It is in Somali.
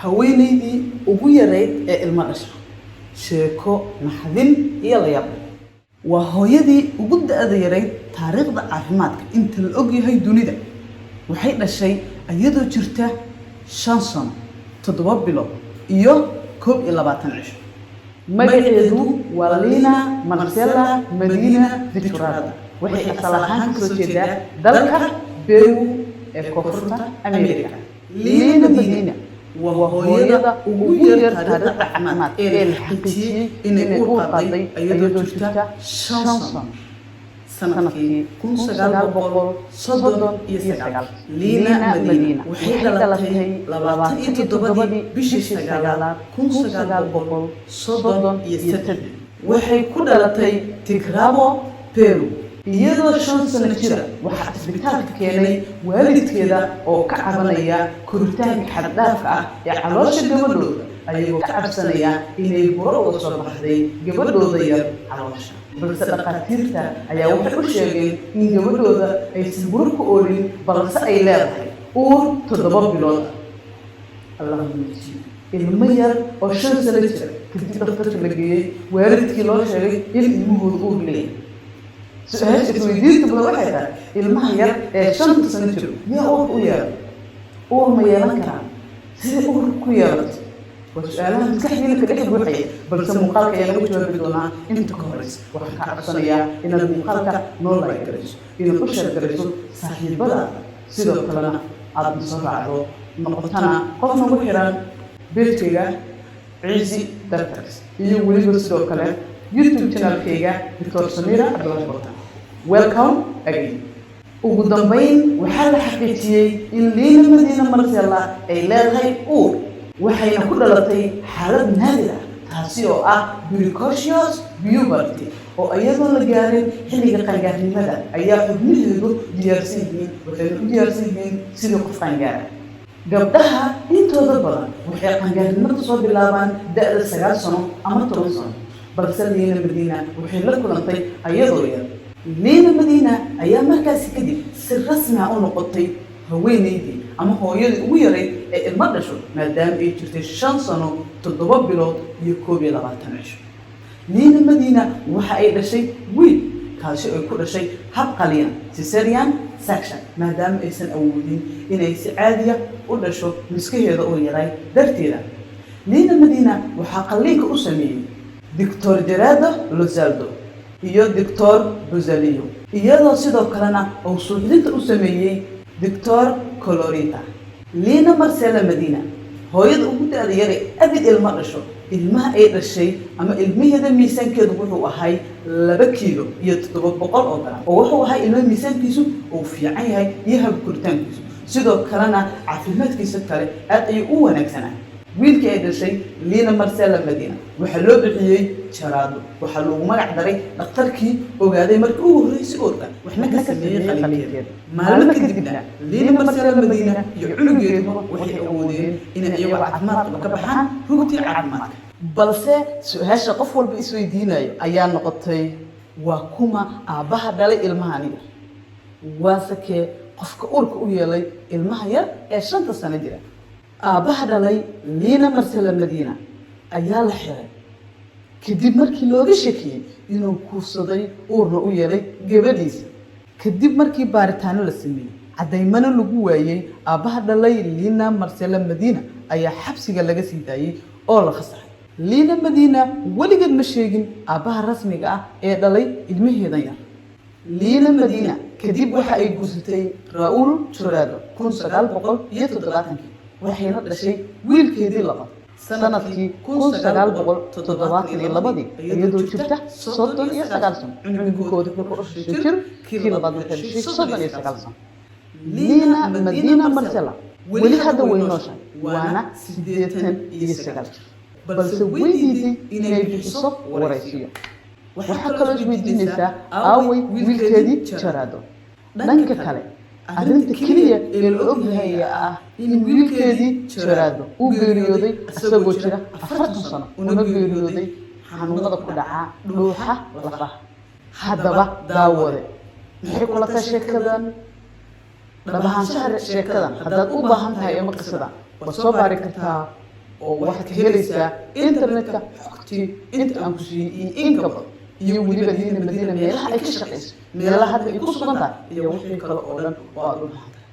haweenaydii ugu yarayd ee ilmo dhasha sheeko naxdin iyo la yaab waa hooyadii ugu da'da yarayd taariikhda caafimaadka inta la og yahay dunida waxay dhashay iyadoo jirta 5 sano 7 bilood iyo 21 cisho magaceedu waa Lina Marcella Medina Vitorada waxay asal ahaan ka soo jeedaa dalka Peru ee koonfurta Ameerika Lina Medina وهويدا وغير تاريخ عماد الحقيقي إن يقول قاضي أيضا جرتا شانسون سنة كون سجال بقول صدق يسجال لينا مدينة وحيدا لهي لبعض تدبدي بيش سجال كون سجال بقول صدق يسجل وحي كودا لتي تكرابو بيرو iyadoo 5 sano jira waxa isbitaalka keenay waalidkeeda oo ka cabanaya koritaanka xad dhaafka ah ee caloosha gabadhooda ayuu ka cabsanaya inay buro uga soo baxday gabadhooda yar caloosha balse dhaqaatiirta ayaa waxay u sheegeen in gabadhooda aysan buro ku oolin balse ay leedahay uur 7 bilood ilmo yar oo 5 sano jira kadib dhakhtarka la geeyay waalidkii loo sheegay in ilmuhoodu uur leeyahay سؤال اسمه تبغى واحد المهير شنط سنجر يا أور ما يمكن سيد أور كويرت وسؤالها مسكحي لك لك بوحي بل سمقالك يا نبي شو بدونا أنت كورس وحكى عصنيا إن المقالك نور لا يكرس إن القشر كرسو صحيح بلا سيد كلنا عبد صباحه نقطنا قفنا وحيرا بيرتيجا عزي دكتورس يقولي بس دو كلام YouTube channel كيجا دكتور سميرة عبد الله بطل. Welcome again. ugu dambeyn waxa la xaqiijiyay in Lina Medina Marcella ay leedahay uur waxayna ku dhalatay xaalad naadir ah taasi oo ah precocious puberty oo iyadoo la gaarin xilliga qaangaarnimada ayaa xubnaheedu diyaarsan yihiin sidii qof qaangaar gabdhaha intooda badan waxay qaangaarnimada soo bilaabaan da'da 9 sano ama 10 sano balse Lina Medina waxay la kulantay iyadoo yar Lina Medina ayaa markaas kadib si rasmi ah u noqotay haweenaydii ama hooyadii ugu yarayd ee ilmo dhasho maadaama ay jirtay 5 sano 7 bilood iyo 21 cisho Lina Medina waxa ay dhashay wiil kaasi oo ku dhashay hab qaliin cesarean section maadaama aysan awoodin inay si caadi ah u dhasho miskaheeda oo yaray darteeda Lina Medina waxa qaliinka u sameeyay Dr. Gerardo Lozaldo iyo Dr. Buzalio iyadoo sidoo kalena uu suuxdinta u sameeyay Dr. Colorita Lina Marcella Medina hooyada ugu da'da yar ee abid ilmo dhasho ilmaha ay dhashay ama ilmaheeda miisaankeedu wuxuu ahay 2 kiilo iyo 700 oo gram oo wuxuu ahay ilmo miisaankiisu uu fiican yahay iyo hab koritaankiisu sidoo kalena caafimaadkiisa kale aad ay u wanaagsanaa wiilkii ay dhashay Lina Marcella Medina waxa loo bixiyay Gerardo waxa lagu magac daray dhakhtarkii ogaaday markii uu horeysay oorka waxna ka sameeyay qaliinkeeda maalmo kadibna Lina Marcella Medina iyo cunugeedu waxay awoodeen in ay caafimaad ka baxaan rugtii caafimaadka balse su'aasha qof walba isweydiinayo ayaa noqotay waa kuma aabaha dhalay ilmahani waa sakee qofka uurka u yeelay ilmaha yar ee 5 sano jira aabaha dhalay Lina Marcella Medina ayaa la xiray kadib markii looga shakiyay inuu kuusaday uurna u yeelay gabadhiisa kadib markii baaritaano la sameeyay cadaymana lagu waayay aabaha dhalay Lina Marcella Medina ayaa xabsiga laga sii daayay oo la khasaray Lina Medina weligeed ma sheegin aabaha rasmiga ah ee dhalay ilmaheeda yar Lina Medina kadib waxa ay guursatay Raul Churado 1970 waxayna dhashay wiilkeedii labaad sanadkii 1972 iyadoo jirta 39 sano cumrigoodu wuxuu u dhashay kii labaad markay dhashay 39 sano Lina Medina Marcella weli hadda way nooshahay waana 89 balse weydiisay inay bixiso waraysiyo waxaa kaloo isweydiinaysaa aaway wiilkeedii Gerardo dhanka kale arrinta kaliya ee la og yahay ah in wiilkeedii Gerardo uu geeriyooday asagoo jira 40 sano una geeriyooday xanuunada ku dhaca dhuuxa lafaha haddaba daawade maxay kula tahay sheekadan dhabahan sheekadan haddaad u baahan tahay ama qisada soo baari kartaa oo waxaad ka helaysaa internetka xogtii inta aan ku siiyey iyo in ka badan iyo weliba diina madiina meelaha ay ka shaqayso meelaha hadda ay ku sugan tahay iyo wixii kale oo dhan oo aad u baahantay